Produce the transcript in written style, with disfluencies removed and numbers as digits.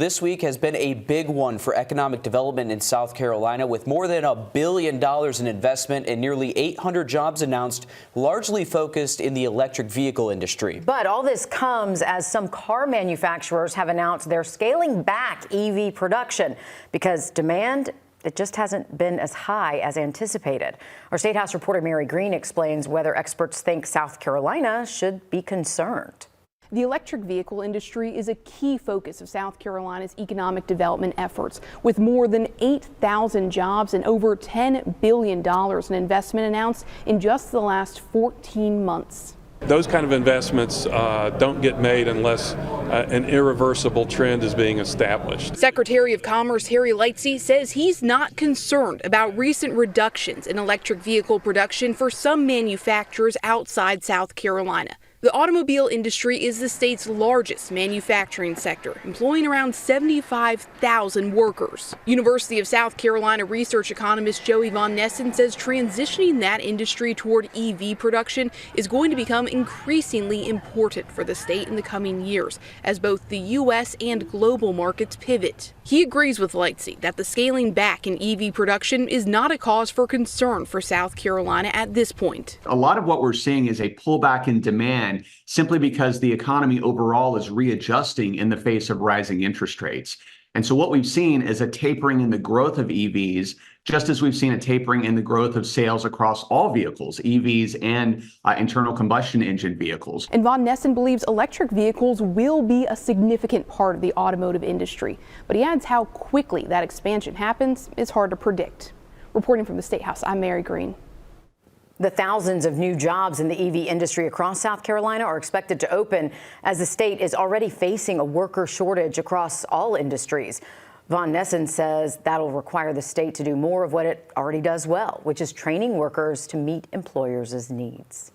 This week has been a big one for economic development in South Carolina, with more than $1 billion in investment and nearly 800 jobs announced, largely focused in the electric vehicle industry. But all this comes as some car manufacturers have announced they're scaling back EV production because demand it just hasn't been as high as anticipated. Our State House reporter Mary Green explains whether experts think South Carolina should be concerned. The electric vehicle industry is a key focus of South Carolina's economic development efforts, with more than 8,000 jobs and over $10 billion in investment announced in just the last 14 months. Those kind of investments don't get made unless an irreversible trend is being established. Secretary of Commerce Harry Lightsey says he's not concerned about recent reductions in electric vehicle production for some manufacturers outside South Carolina. The automobile industry is the state's largest manufacturing sector, employing around 75,000 workers. University of South Carolina research economist Joey Von Nessen says transitioning that industry toward EV production is going to become increasingly important for the state in the coming years, as both the U.S. and global markets pivot. He agrees with Lightsey that the scaling back in EV production is not a cause for concern for South Carolina at this point. A lot of what we're seeing is a pullback in demand simply because the economy overall is readjusting in the face of rising interest rates. And so what we've seen is a tapering in the growth of EVs, just as we've seen a tapering in the growth of sales across all vehicles, EVs and internal combustion engine vehicles. And Von Nessen believes electric vehicles will be a significant part of the automotive industry. But he adds how quickly that expansion happens is hard to predict. Reporting from the State House, I'm Mary Green. The thousands of new jobs in the EV industry across South Carolina are expected to open as the state is already facing a worker shortage across all industries. Von Nessen says that'll require the state to do more of what it already does well, which is training workers to meet employers' needs.